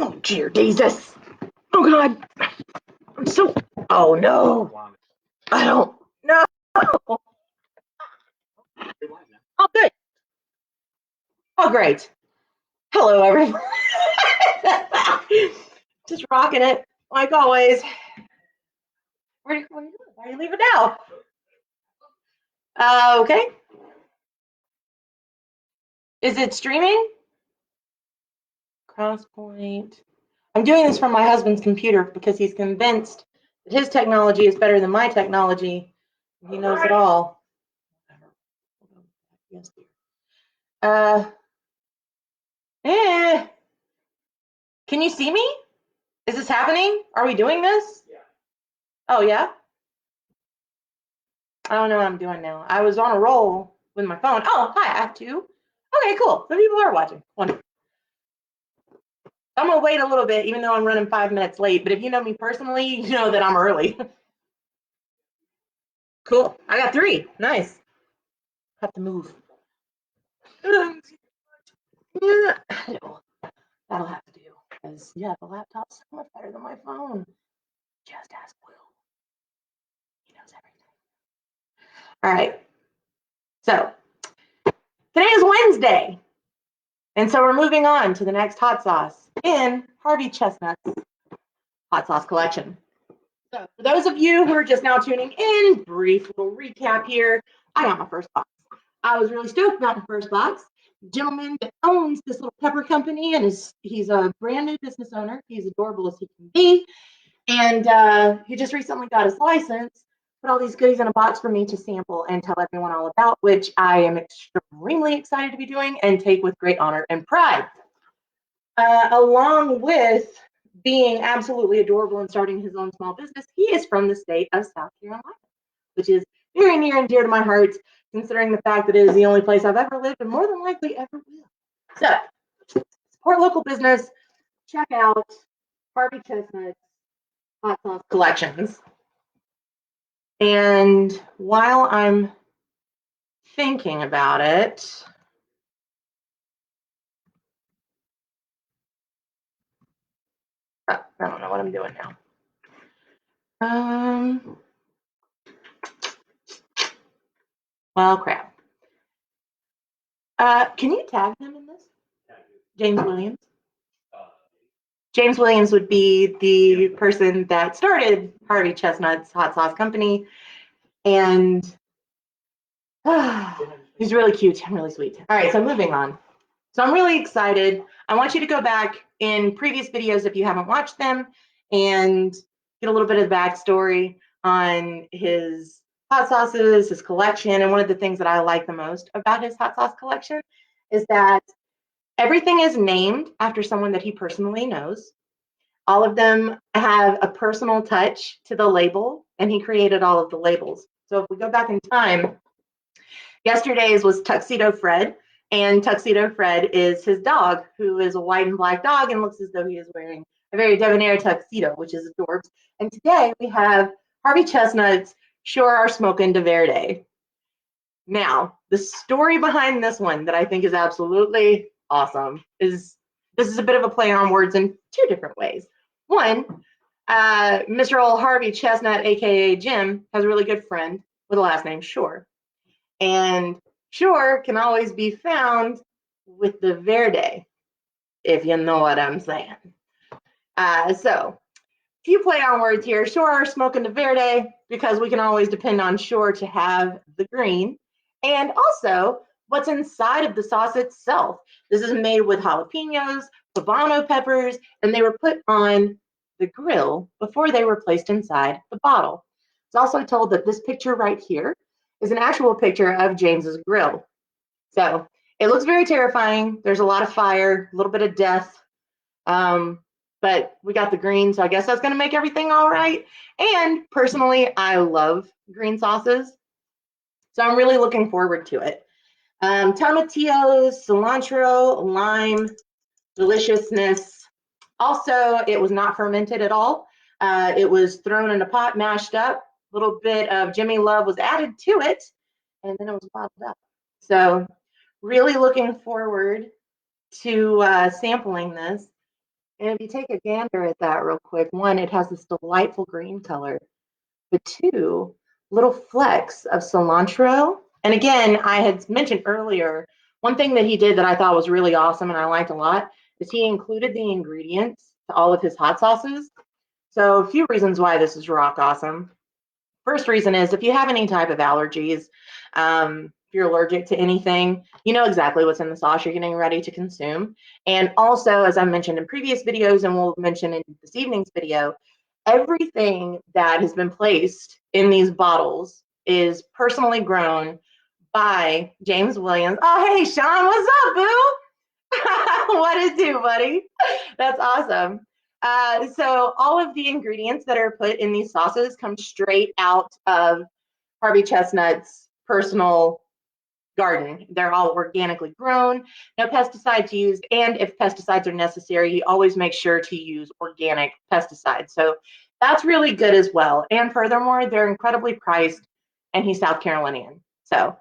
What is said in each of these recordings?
Oh, dear Jesus. Oh, God. I'm so. Oh, no. I don't. No. Oh, good. Oh, great. Hello, everyone. Just rocking it, like always. What are you doing? Why are you leaving now? Okay. Is it streaming? Crosspoint. I'm doing this from my husband's computer because he's convinced that his technology is better than my technology. He knows it all. Yes, dear. Uh, eh. Can you see me? Is this happening? Are we doing this? Yeah. Oh, yeah? I don't know what I'm doing now. I was on a roll with my phone. Oh, hi, I have two. Okay, cool. Some people are watching. Wonderful. I'm gonna wait a little bit, even though I'm running 5 minutes late. But if you know me personally, you know that I'm early. Cool. I got three. Nice. Have to move. Yeah. That'll have to do. Because yeah, the laptop's so much better than my phone. Just ask Will. He knows everything. All right. So today is Wednesday. And so we're moving on to the next hot sauce in Harvey Chestnut's hot sauce collection. So for those of you who are just now tuning in, brief little recap here. I got my first box. I was really stoked about my first box. The gentleman that owns this little pepper company, and he's a brand new business owner. He's adorable as he can be. And he just recently got his license, put all these goodies in a box for me to sample and tell everyone all about, which I am extremely excited to be doing and take with great honor and pride. Along with being absolutely adorable and starting his own small business, he is from the state of South Carolina, which is very near and dear to my heart, considering the fact that it is the only place I've ever lived and more than likely ever will. So, support local business, check out Harvey Chestnut's hot sauce collections. And while I'm thinking about it, I don't know what I'm doing now. Well, crap. Can you tag him in this? James Williams? James Williams would be the person that started Harvey Chestnut's hot sauce company. And he's really cute and really sweet. All right, so moving on. So I'm really excited. I want you to go back in previous videos if you haven't watched them and get a little bit of the backstory on his hot sauces, his collection. And one of the things that I like the most about his hot sauce collection is that everything is named after someone that he personally knows. All of them have a personal touch to the label, and he created all of the labels. So if we go back in time, yesterday's was Tuxedo Fred, and Tuxedo Fred is his dog, who is a white and black dog and looks as though he is wearing a very debonair tuxedo, which is adorbs. And today we have Harvey Chestnut's Sure Are Smokin' de Verde. Now, the story behind this one that I think is absolutely awesome is this is a bit of a play on words in two different ways. One, Mr. Old Harvey Chestnut, aka Jim, has a really good friend with the last name Shore. And Shore can always be found with the Verde, if you know what I'm saying. So, few play on words here. Shore Smokin' de Verde, because we can always depend on Shore to have the green. And also, what's inside of the sauce itself. This is made with jalapenos, poblano peppers, and they were put on the grill before they were placed inside the bottle. It's also told that this picture right here is an actual picture of James's grill. So it looks very terrifying. There's a lot of fire, a little bit of death. But we got the green, so I guess that's going to make everything all right. And personally, I love green sauces, so I'm really looking forward to it. Tomatillos, cilantro, lime, deliciousness. Also, it was not fermented at all. It was thrown in a pot, mashed up. A little bit of Jimmy Love was added to it, and then it was bottled up. So really looking forward to sampling this. And if you take a gander at that real quick, one, it has this delightful green color, but two, little flecks of cilantro. And again, I had mentioned earlier, one thing that he did that I thought was really awesome and I liked a lot is he included the ingredients to all of his hot sauces. So a few reasons why this is rock awesome. First reason is if you have any type of allergies, if you're allergic to anything, you know exactly what's in the sauce you're getting ready to consume. And also, as I mentioned in previous videos, and we'll mention in this evening's video, everything that has been placed in these bottles is personally grown by James Williams. Oh, hey, Sean, what's up, boo? What it do, buddy? That's awesome. So all of the ingredients that are put in these sauces come straight out of Harvey Chestnut's personal garden. They're all organically grown, no pesticides used, and if pesticides are necessary, he always makes sure to use organic pesticides. So that's really good as well. And furthermore, they're incredibly priced, and he's South Carolinian. So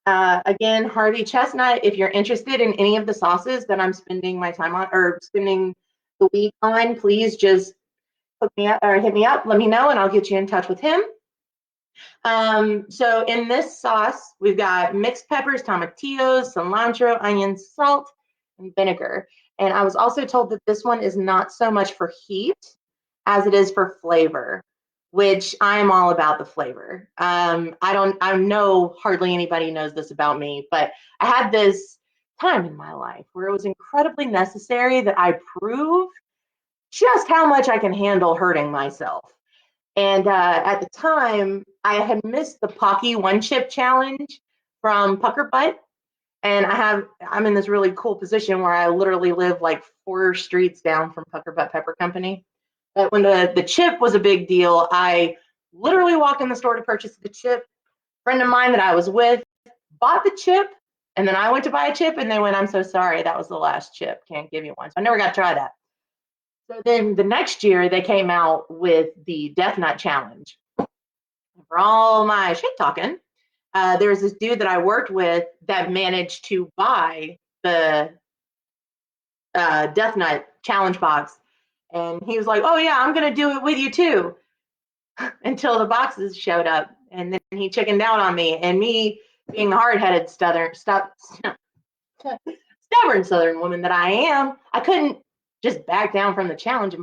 again, Harvey Chestnut, if you're interested in any of the sauces that I'm spending my time on or spending the week on, please just hook me up or hit me up, let me know, and I'll get you in touch with him. So in this sauce, we've got mixed peppers, tomatillos, cilantro, onions, salt, and vinegar. And I was also told that this one is not so much for heat as it is for flavor, which I'm all about the flavor. I know hardly anybody knows this about me, but I had this time in my life where it was incredibly necessary that I prove just how much I can handle hurting myself. And at the time, I had missed the Pocky One Chip Challenge from Pucker Butt. And I'm in this really cool position where I literally live like 4 streets down from Pucker Butt Pepper Company. But when the chip was a big deal, I literally walked in the store to purchase the chip. A friend of mine that I was with bought the chip, and then I went to buy a chip, and they went, "I'm so sorry, that was the last chip. Can't give you one." So I never got to try that. So then the next year, they came out with the Death Nut Challenge. For all my shit talking, there was this dude that I worked with that managed to buy the Death Nut Challenge box. And he was like, "Oh, yeah, I'm going to do it with you too," until the boxes showed up. And then he chickened out on me. And me, being the hard-headed, stubborn Southern woman that I am, I couldn't just back down from the challenge.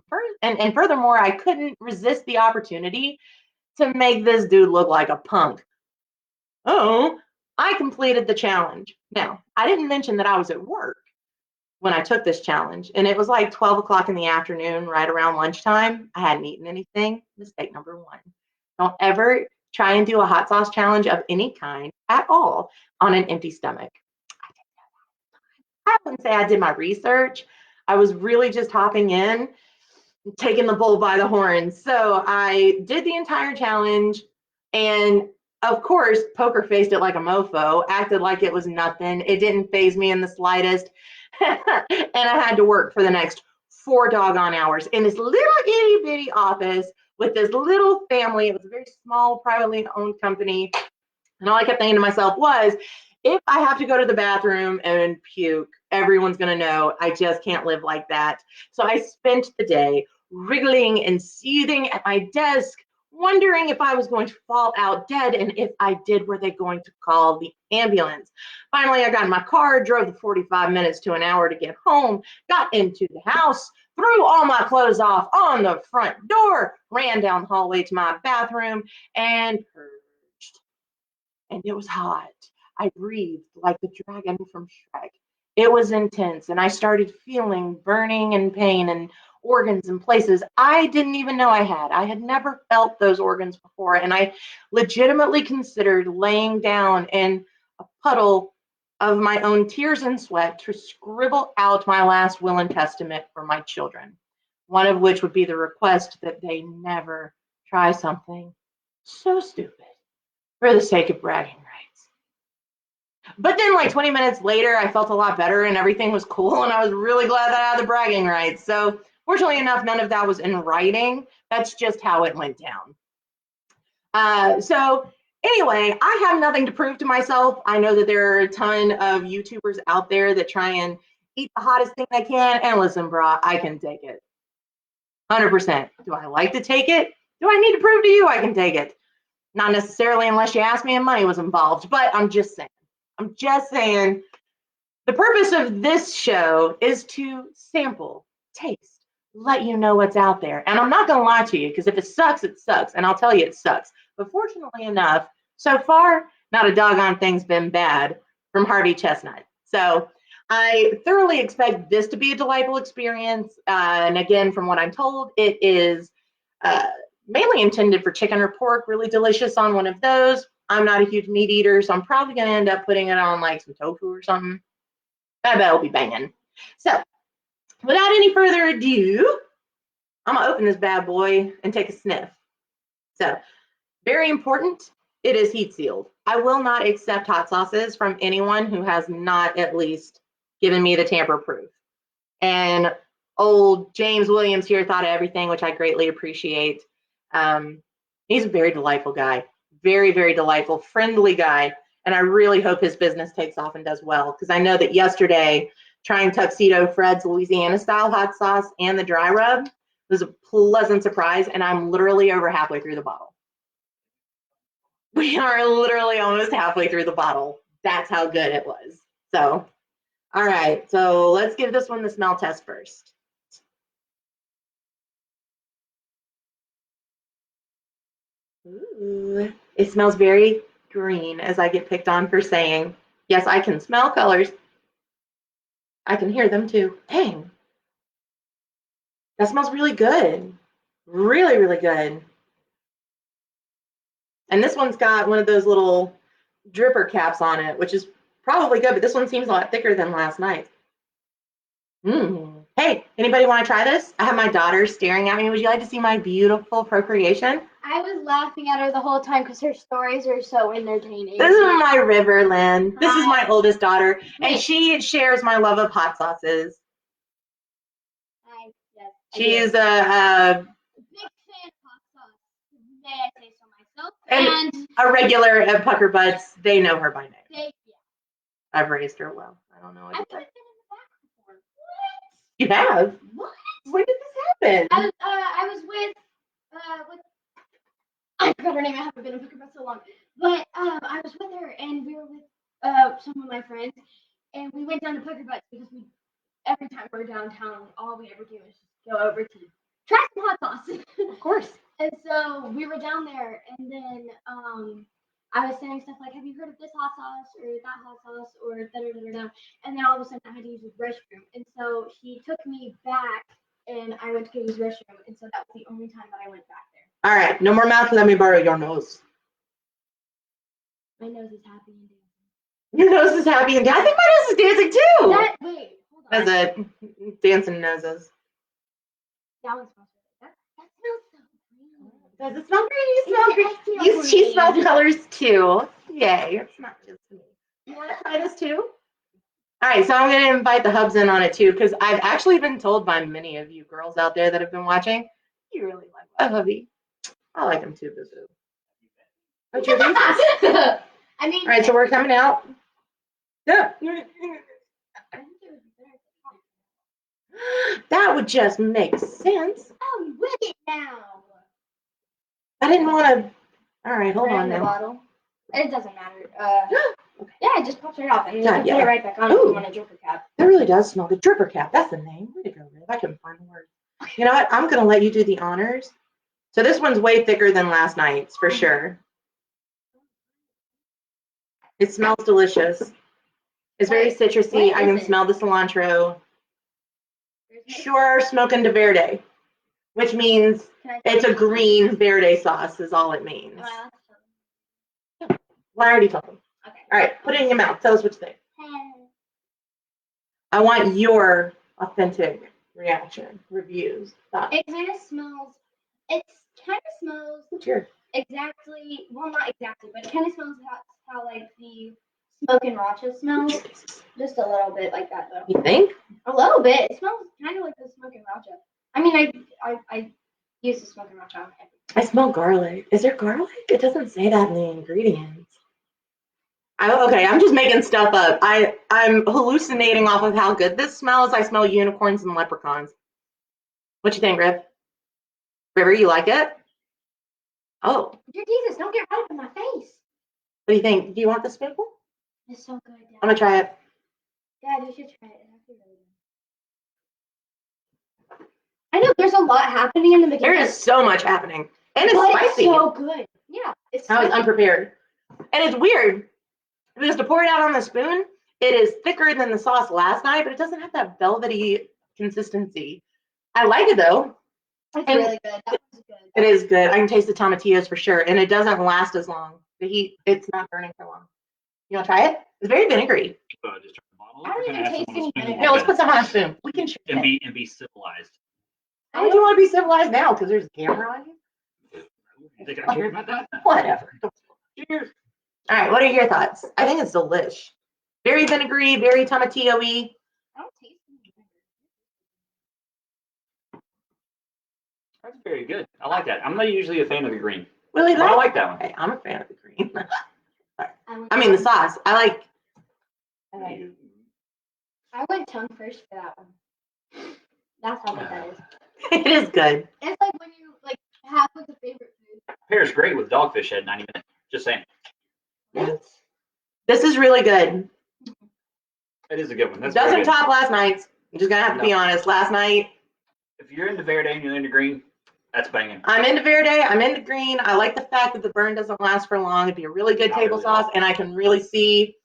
And furthermore, I couldn't resist the opportunity to make this dude look like a punk. Oh, I completed the challenge. Now, I didn't mention that I was at work when I took this challenge, and it was like 12 o'clock in the afternoon, right around lunchtime. I hadn't eaten anything. Mistake number one. Don't ever try and do a hot sauce challenge of any kind at all on an empty stomach. I wouldn't say I did my research. I was really just hopping in, taking the bull by the horns. So I did the entire challenge, and of course, poker faced it like a mofo, acted like it was nothing. It didn't faze me in the slightest. And I had to work for the next 4 doggone hours in this little itty bitty office with this little family. It was a very small, privately owned company. And all I kept thinking to myself was, if I have to go to the bathroom and puke, everyone's going to know. I just can't live like that. So I spent the day wriggling and seething at my desk, wondering if I was going to fall out dead. And if I did, were they going to call the ambulance? Finally, I got in my car, drove the 45 minutes to an hour to get home, got into the house, threw all my clothes off on the front door, ran down the hallway to my bathroom, and purged. And it was hot. I breathed like the dragon from Shrek. It was intense, and I started feeling burning and pain and organs in places I didn't even know I had. I had never felt those organs before, and I legitimately considered laying down in a puddle of my own tears and sweat to scribble out my last will and testament for my children, one of which would be the request that they never try something so stupid for the sake of bragging rights. But then, like 20 minutes later, I felt a lot better and everything was cool, and I was really glad that I had the bragging rights. So, fortunately enough, none of that was in writing. That's just how it went down. So, anyway, I have nothing to prove to myself. I know that there are a ton of YouTubers out there that try and eat the hottest thing they can. And listen, brah, I can take it. 100%. Do I like to take it? Do I need to prove to you I can take it? Not necessarily unless you ask me and money was involved, but I'm just saying. I'm just saying the purpose of this show is to sample, taste, let you know what's out there. And I'm not going to lie to you because if it sucks, it sucks. And I'll tell you it sucks. But fortunately enough, so far, not a doggone thing's been bad from Harvey Chestnut. So I thoroughly expect this to be a delightful experience. And again, from what I'm told, it is mainly intended for chicken or pork, really delicious on one of those. I'm not a huge meat eater, so I'm probably going to end up putting it on like some tofu or something. I bet it'll be banging. So without any further ado, I'm going to open this bad boy and take a sniff. So very important, it is heat sealed. I will not accept hot sauces from anyone who has not at least given me the tamper proof. And old James Williams here thought of everything, which I greatly appreciate. He's a very delightful guy, very, very delightful, friendly guy. And I really hope his business takes off and does well, because I know that yesterday, trying Tuxedo Fred's Louisiana style hot sauce and the dry rub was a pleasant surprise. And I'm literally over halfway through the bottle. We are literally almost halfway through the bottle. That's how good it was. So, all right. So let's give this one the smell test first. Ooh, it smells very green, as I get picked on for saying. Yes, I can smell colors. I can hear them too. Dang. That smells really good. Really, really good. And this one's got one of those little dripper caps on it, which is probably good, but this one seems a lot thicker than last night. Hey, anybody want to try this? I have my daughter staring at me. Would you like to see my beautiful procreation? I was laughing at her the whole time because her stories are so entertaining. This is my Riverland. This is my oldest daughter, and she shares my love of hot sauces. Yes, She is a big fan of hot sauce. May I say so myself? And a regular at Pucker Butts. They know her by name. Yeah. I've raised her well. I don't know what I've to say. been in the back before. What? You have? What? When did this happen? I was with I forgot her name. I haven't been in Pucker Butts so long. But I was with her, and we were with some of my friends, and we went down to Pucker Butts because every time we're downtown, all we ever do is just go over to try some hot sauce. Of course. And so we were down there, and then I was saying stuff like, "Have you heard of this hot sauce or that hot sauce or da da da da?" And then all of a sudden, I had to use the restroom, and so she took me back, and I went to go use the restroom, and so that was the only time that I went back there. All right, no more mouth. Let me borrow your nose. My nose is happy and dancing. Your nose is happy and dancing. I think my nose is dancing too. Wait, hold on. That's it. Dancing noses. That one smells good. That smells so green. Does it smell green? You smell green. She smells colors too. Yay. It's not just me. You want to try this too? All right, so I'm going to invite the hubs in on it too, because I've actually been told by many of you girls out there that have been watching, you really like my hubby. I like him too, Boo-Boo. What's your reasons? I mean, all right, so we're coming out. Yeah. That would just make sense. I'm with it now. I didn't want to. All right, hold on now. Bottle. It doesn't matter. Okay. Yeah, it just pops right off, and you can put it right back on if you want a dripper cap. That really does smell good. Dripper cap, that's the name. Way to go, Riv. I couldn't find the word. You know what? I'm going to let you do the honors. So this one's way thicker than last night's, for sure. It smells delicious. It's very citrusy. I can smell the cilantro. Sure, Smokin de Verde, which means it's a green Verde sauce is all it means. Well, I already told them. Okay. All right, put it in your mouth. Tell us what you think. I want your authentic reaction, reviews, thoughts. It kind of smells. It kind of smells. Sure. Exactly. Well, not exactly, but it kind of smells how like the Smokin Racha smells. Just a little bit like that, though. You think? A little bit. It smells kind of like the Smokin Racha. I mean, I use the Smokin Racha on everything. I smell garlic. Is there garlic? It doesn't say that in the ingredients. Okay, I'm just making stuff up. I'm hallucinating off of how good this smells. I smell unicorns and leprechauns. What you think, Riv? River, you like it? Oh, Dear Jesus, don't get right up in my face. what do you think? Do you want the spoonful? It's so good, Dad. I'm gonna try it. Dad, you should try it. It's really good. I know there's a lot happening in the beginning. There is so much happening, and it's but spicy. It's so good. Yeah, it's. I was unprepared, and it's weird because to pour it out on the spoon, it is thicker than the sauce last night, but it doesn't have that velvety consistency. I like it though. It's really good. That was good. It is good. I can taste the tomatillos for sure, and it doesn't last as long. The heat, it's not burning for long. You want to try it? It's very vinegary. Just turn the bottle. I don't even taste any vinegar. Here, let's put some on a spoon. We can share and it. be civilized. Why would you want to be civilized now? Because there's a camera on you? You think I care about that? Whatever. Cheers. All right, what are your thoughts? I think it's delish. Very vinegary, very tomatillo-y. I don't taste any vinegar. That's very good. I like that. I'm not usually a fan of the green, Really but I like that one. Hey, I'm a fan of the green. I mean the sauce. I like. I went tongue first for that one. That's how good that is. It is good. It's like when you like have like a favorite food. Pairs great with Dogfish Head 90 minutes. Just saying. Yes. This is really good. It is a good one. That's Doesn't very good. top last night's. I'm just gonna have to be honest. Last night, If you're into Verde and you're into green, that's banging. I'm into Verde. I'm into green. I like the fact that the burn doesn't last for long. It'd be a really good Not table really sauce, long. and I can really see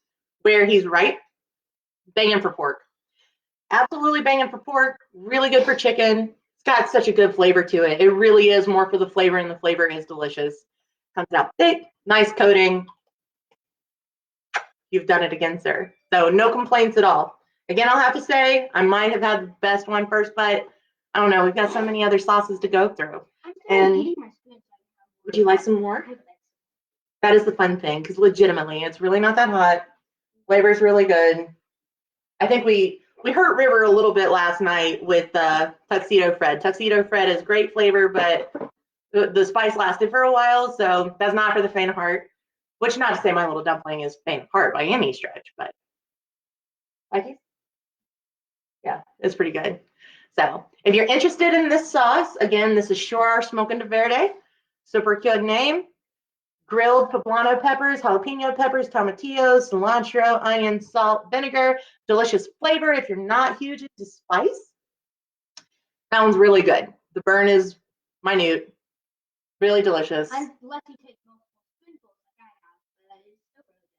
where he's right. Banging for pork. Absolutely banging for pork. Really good for chicken. It's got such a good flavor to it. It really is more for the flavor, and the flavor is delicious. Comes out thick, nice coating. You've done it again, sir. So no complaints at all. Again, I'll have to say I might have had the best one first, but I don't know. We've got so many other sauces to go through. I'm still And eating my spoon. would you like some more? I would like That is the fun thing, because legitimately, it's really not that hot. Flavor's really good. I think we hurt River a little bit last night with Tuxedo Fred. Tuxedo Fred is great flavor, but the spice lasted for a while, so that's not for the faint of heart. Which, not to say my little dumpling is faint of heart by any stretch, but like it. Yeah, it's pretty good. So if you're interested in this sauce, again, this is sure Smokin de Verde. Super good name. Grilled poblano peppers, jalapeno peppers, tomatillos, cilantro, onion, salt, vinegar. Delicious flavor if you're not huge into spice. That one's really good. The burn is minute. Really delicious. I'm let you take multiple spoonfuls like I have, but that is still really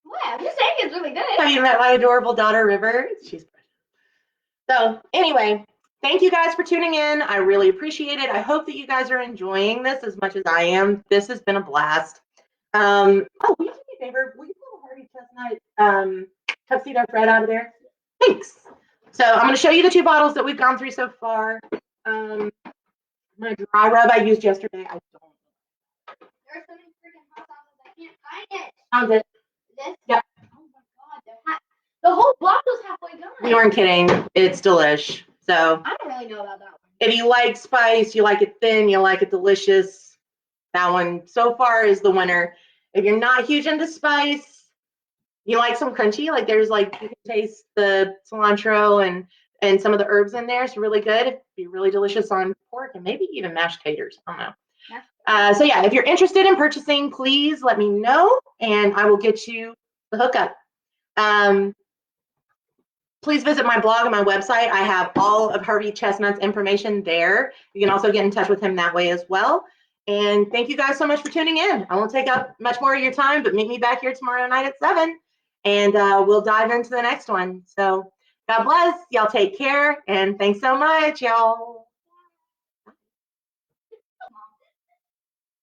good. What? I'm just saying it's really good. Have you met my adorable daughter, River? She's precious. So anyway, thank you guys for tuning in. I really appreciate it. I hope that you guys are enjoying this as much as I am. This has been a blast. Oh, will you do me a favor? Will you pull the Harvey Chestnut Tuxedo Fred out of there? Thanks. So I'm going to show you the two bottles that we've gone through so far. My dry rub I used yesterday. I don't. There are so many freaking hot sauces, I can't find it. Found it. This? Yep. Oh my god, the whole bottle's halfway gone. We weren't kidding. It's delish. So I don't really know about that one. if you like spice, you like it thin, you like it delicious, that one so far is the winner. If you're not huge into spice, you like some crunchy, like there's like you can taste the cilantro and some of the herbs in there. It's really good. It'd be really delicious on pork and maybe even mashed taters. I don't know. So yeah, if you're interested in purchasing, please let me know and I will get you the hookup. Please visit my blog and my website. I have all of Harvey Chestnut's information there. You can also get in touch with him that way as well. And thank you guys so much for tuning in. I won't take up much more of your time, but meet me back here tomorrow night at 7, and we'll dive into the next one. So God bless. Y'all take care, and thanks so much, y'all.